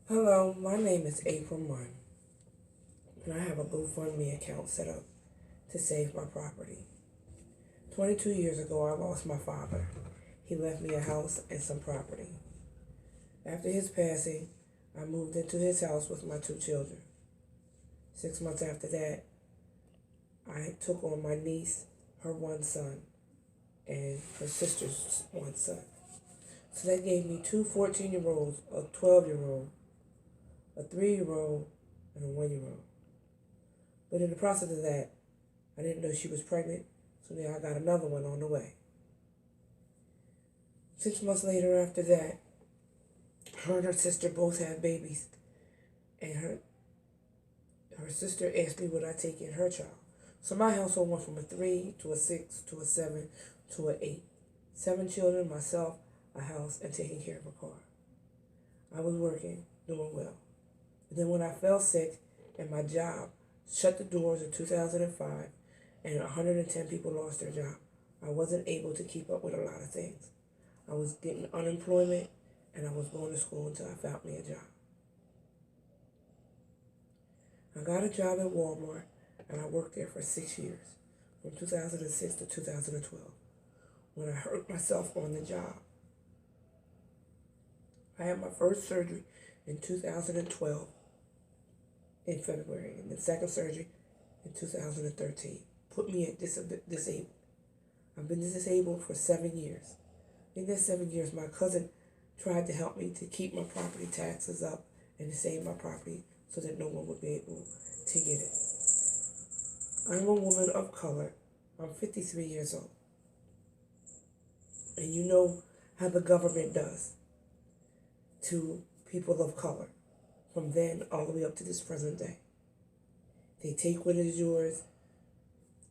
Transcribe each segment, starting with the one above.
Hello, my name is April Munn, and I have a GoFundMe account set up to save my property. 22 years ago, I lost my father. He left me a house and some property. After his passing, I moved into his house with my two children. 6 months after that, I took on my niece, her one son, and her sister's one son. So that gave me two 14-year-olds, a 12-year-old, a 3-year-old, and a 1-year-old. But in the process of that, I didn't know she was pregnant, so now I got another one on the way. 6 months later after that, her and her sister both had babies, and her sister asked me would I take in her child. So my household went from a 3 to a 6 to a 7 to an 8. 7 children, myself, a house, and taking care of a car. I was working, doing well. And then when I fell sick and my job shut the doors in 2005 and 110 people lost their job, I wasn't able to keep up with a lot of things. I was getting unemployment and I was going to school until I found me a job. I got a job at Walmart and I worked there for 6 years, from 2006 to 2012, when I hurt myself on the job. I had my first surgery in 2012 in February, and the second surgery in 2013. Put me at disabled. I've been disabled for 7 years. In that 7 years, my cousin tried to help me to keep my property taxes up and to save my property so that no one would be able to get it. I'm a woman of color. I'm 53 years old. And you know how the government does to people of color from then all the way up to this present day. They take what is yours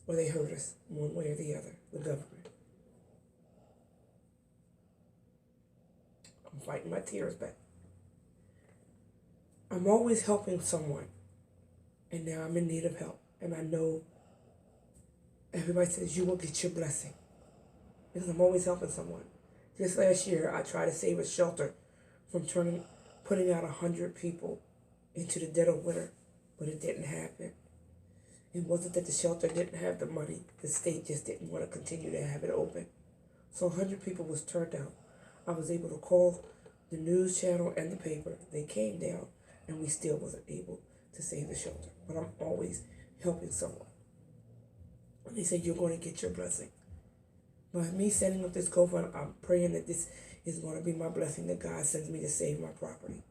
or they hurt us one way or the other, the government. I'm fighting my tears back. I'm always helping someone, and now I'm in need of help. And I know everybody says you will get your blessing because I'm always helping someone. Just last year, I tried to save a shelter from putting out 100 people into the dead of winter, but it didn't happen. It wasn't that the shelter didn't have the money. The state just didn't want to continue to have it open. So 100 people was turned out. I was able to call the news channel and the paper. They came down, and we still wasn't able to save the shelter. But I'm always helping someone. And they said, you're going to get your blessing. By me setting up this GoFundMe, I'm praying that this is going to be my blessing that God sends me to save my property.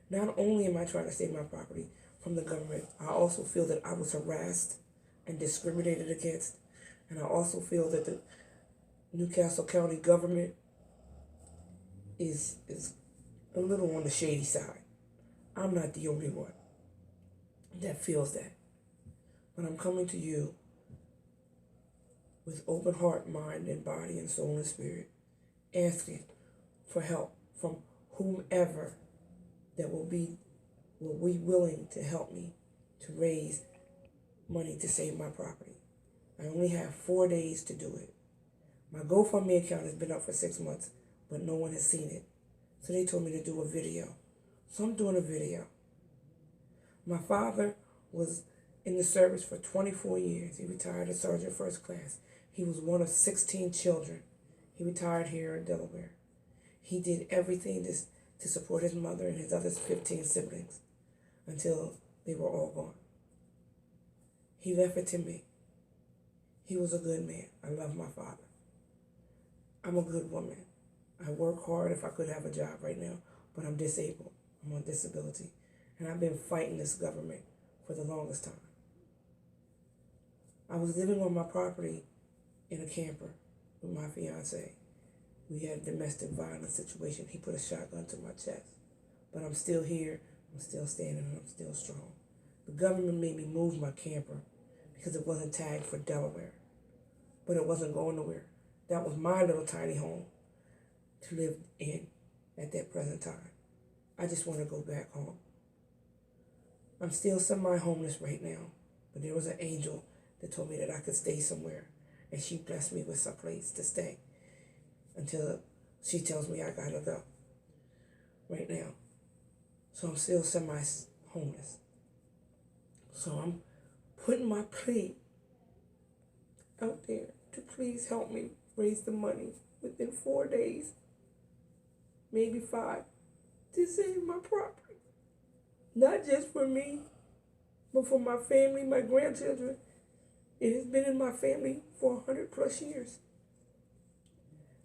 Not only am I trying to save my property from the government, I also feel that I was harassed and discriminated against. And I also feel that the Newcastle County government is a little on the shady side. I'm not the only one that feels that. But I'm coming to you with open heart, mind, and body, and soul and spirit, asking for help from whomever that will be willing to help me to raise money to save my property. I only have 4 days to do it. My GoFundMe account has been up for 6 months, but no one has seen it. So they told me to do a video. So I'm doing a video. My father was in the service for 24 years. He retired as Sergeant First Class. He was one of 16 children. He retired here in Delaware. He did everything to support his mother and his other 15 siblings until they were all gone. He left it to me. He was a good man. I love my father. I'm a good woman. I work hard if I could have a job right now, but I'm disabled. I'm on disability. And I've been fighting this government for the longest time. I was living on my property in a camper with my fiance. We had a domestic violence situation. He put a shotgun to my chest. But I'm still here. I'm still standing and I'm still strong. The government made me move my camper because it wasn't tagged for Delaware. But it wasn't going nowhere. That was my little tiny home to live in at that present time. I just want to go back home. I'm still semi-homeless right now, but there was an angel that told me that I could stay somewhere, and she blessed me with some place to stay until she tells me I gotta go. Right now, So I'm still semi-homeless. So I'm putting my plea out there to please help me raise the money within 4 days, maybe 5, to save my property. Not just for me, but for my family, my grandchildren. It has been in my family for 100 plus years.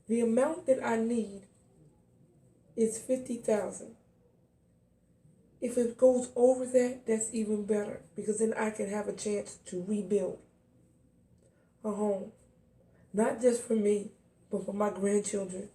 The amount that I need is $50,000. If it goes over that, that's even better, because then I can have a chance to rebuild a home. Not just for me, but for my grandchildren